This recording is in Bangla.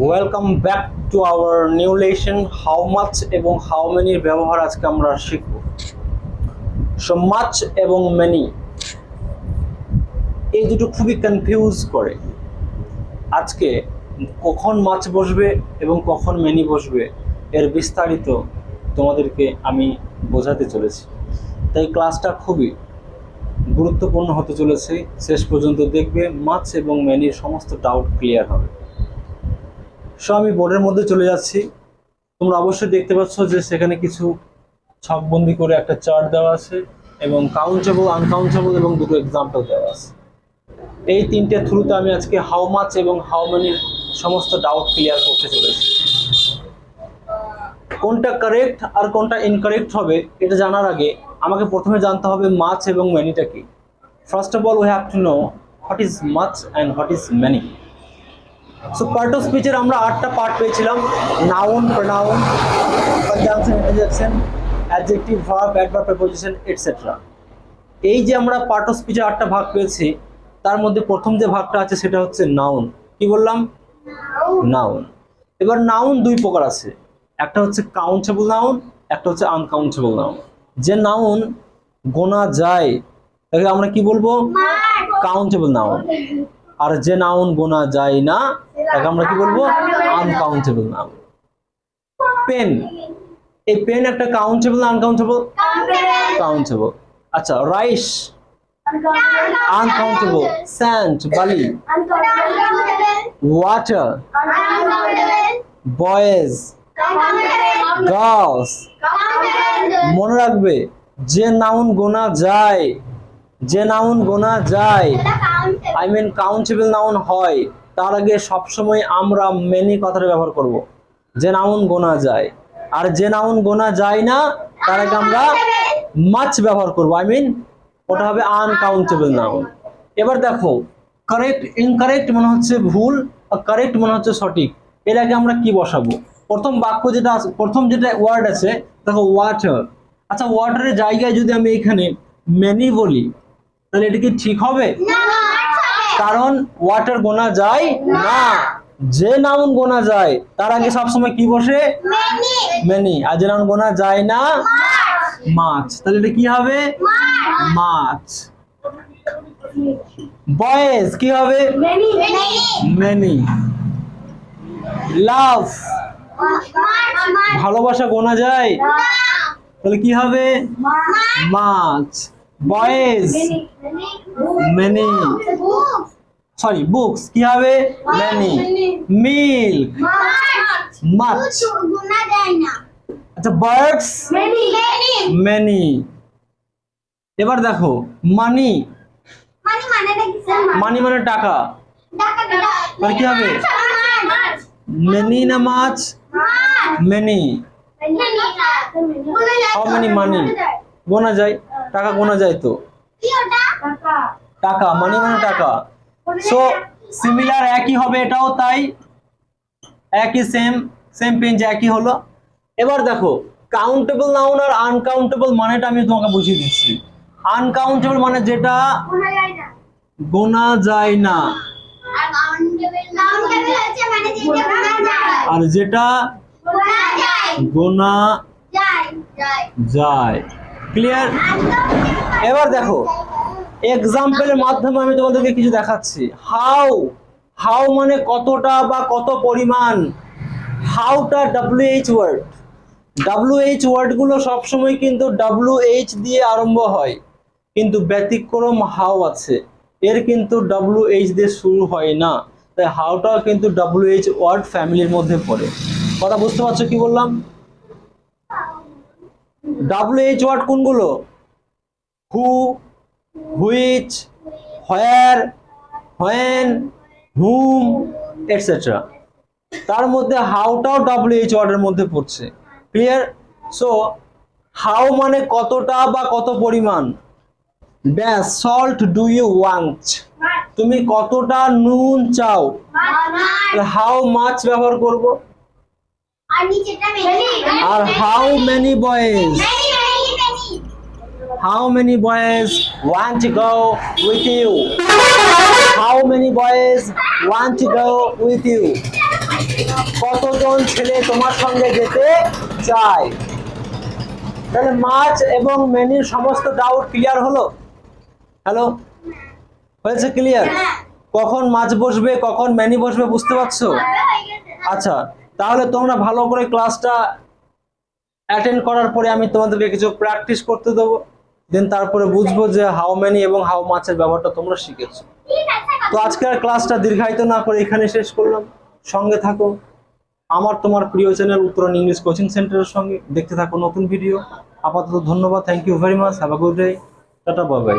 Welcome back to our new lesson how much এবং হাউ মেনির ব্যবহার আজকে আমরা শিখব। সো মাচ এবং মেনি এই দুটো খুবই কনফিউজ করে। আজকে কখন মাচ বসবে এবং কখন মেনি বসবে এর বিস্তারিত তোমাদেরকে আমি বোঝাতে চলেছি, তাই ক্লাসটা খুবই গুরুত্বপূর্ণ হতে চলেছে। শেষ পর্যন্ত দেখবে মাচ এবং মেনির সমস্ত ডাউট ক্লিয়ার হবে। সো আমি বোর্ডের মধ্যে চলে যাচ্ছি। তোমরা অবশ্যই দেখতে পাচ্ছ যে সেখানে কিছু ছকবন্দি করে একটা চার্ট দেওয়া আছে এবং কাউন্টেবল, আনকাউন্টেবল এবং দুটো এক্সাম্পল দেওয়া আছে। এই তিনটে থ্রুতে আমি আজকে হাউ মাচ এবং হাউ মেনির সমস্ত ডাউট ক্লিয়ার করতে চলেছি। কোনটা কারেক্ট আর কোনটা ইনকারেক্ট হবে এটা জানার আগে আমাকে প্রথমে জানতে হবে মাচ এবং মেনিটা কি। First of all we have to know what is much and what is many. So part of স্পিচের আমরা 8টা পার্ট পেয়েছিলাম: noun, pronoun, conjunction, interjection, adjective, verb, adverb, preposition etcetera. এই যে আমরা পার্ট অফ স্পিচের 8টা ভাগ পেয়েছি, তার মধ্যে প্রথম যে ভাগটা আছে সেটা হচ্ছে নাউন। কি বললাম? নাউন। এবার নাউন দুই প্রকার আছে, একটা হচ্ছে কাউন্টেবল নাউন, একটা হচ্ছে আনকাউন্টেবল নাউন। যে নাউন গোনা যায় তাকে আমরা কি বলবো? Countable noun. আর যে নাউন গোনা যায় না তাকে আমরা কি বলবো? Uncountable noun. পেন, এই পেন একটা কাউন্টেবল না আনকাউন্টেবল? কাউন্টেবল। আচ্ছা, রাইস আনকাউন্টেবল। স্যান্ড, বালি। Water, boys, girls. মনে রাখবে যে নাউন গোনা যায়, যে নাউন গোনা যায় আই মিন কাউন্টেবল নাউন হয়, তার আগে সবসময় আমরা মেনি কথাটা ব্যবহার করব। যে নাউন গোনা যায়। আর যে নাউন গোনা যায় না তার আগে আমরা মাচ ব্যবহার করব, আই মিন ওটা হবে আনকাউন্টেবল নাউন। এবার দেখো, কারেক্ট ইনকারেক্ট মানে হচ্ছে ভুল আর কারেক্ট মানে হচ্ছে সঠিক। এর আগে আমরা কি বসাবো? প্রথম বাক্য যেটা আছে, প্রথম যেটা ওয়ার্ড আছে, দেখো ওয়াটার। আচ্ছা, ওয়াটারের জায়গায় যদি আমি এখানে মেনি বলি তাহলে এটা কি ঠিক হবে? কারণ ওয়াটার গোনা যায় না। যে নাউন গোনা যায় তার আগে সবসময় কি বসে? মেনি। আর যে নাউন গোনা যায় না মাছ। তাহলে এটা কি হবে? মাছ। বয়েজ কি হবে? মেনি। লাভ, ভালোবাসা গোনা যায় তাহলে কি হবে? Much. Boys many. Sorry, books কি হবে? মেনি। Milk much. আচ্ছা, বার্ডস মেনি। এবার দেখো মানি, মানি মানে টাকা, মানে কি হবে? মেনি না মাছ? মেনি। হাউ মেনি মানি গোনা যায়, টাকা গোনা যায় তো টাকা, মানি মানে টাকা। সো সিমিলার, একই হবে এটাও, তাই একই সেম সেম পেঞ্জ একই হলো। এবার দেখো কাউন্টেবল নাউন আর আনকাউন্টেবল মানেটা আমি তোমাকে বুঝিয়ে দিচ্ছি। আনকাউন্টেবল মানে যেটা গোনা যায় না, আর যেটা গোনা যায়। ক্লিয়ার? এবার দেখো এক্সাম্পলের মাধ্যমে আমি তোমাদেরকে কিছু দেখাচ্ছি। হাউ, হাউ মানে কতটা বা কত পরিমাণ। হাউটা WH ওয়ার্ড। WH ওয়ার্ডগুলো সবসময় কিন্তু WH দিয়ে আরম্ভ হয়, কিন্তু ব্যতিক্রম হাউ আছে, এর কিন্তু WH দিয়ে শুরু হয় না। তাই হাউটাও কিন্তু WH ওয়ার্ড ফ্যামিলির মধ্যে পড়ে। কথা বুঝতে পারছো কি বললাম? WH ওয়ার্ড কোনগুলো? Who, which, where, when, whom etcetera. তার মধ্যে হাউটাও WH ওয়ার্ডের মধ্যে পড়ছে। ক্লিয়ার? সো হাউ মানে কতটা বা কত পরিমাণ। ব্যাস, সল্ট ডু ইউ ওয়ান্ট, তুমি কতটা নুন চাও। হাউ মাছ ব্যবহার করব। আর how many boys, how many boys want to go with you? How many boys want to go with you? কতজন ছেলে তোমার সঙ্গে যেতে চায়? তাহলে মাছ এবং মেনির সমস্ত ডাউট ক্লিয়ার হলো? হ্যালো, হয়েছে ক্লিয়ার? কখন মাছ বসবে কখন মেনি বসবে বুঝতে পারছো? আচ্ছা, তাহলে তোমরা ভালো করে ক্লাসটা অ্যাটেন্ড করার পরে আমি তোমাদেরকে কিছু প্র্যাকটিস করতে দেবো, দেন তারপরে বুঝবো যে হাউ মেনি এবং হাউ মাছের ব্যাপারটা তোমরা শিখেছো। তো আজকের ক্লাসটা দীর্ঘায়িত না করে এখানে শেষ করলাম। সঙ্গে থাকো আমার তোমার প্রিয় চ্যানেল উত্তরণ ইংলিশ কোচিং সেন্টারের সঙ্গে, দেখতে থাকো নতুন ভিডিও। আপাতত ধন্যবাদ, thank you very much, have a good day, tata, bye by.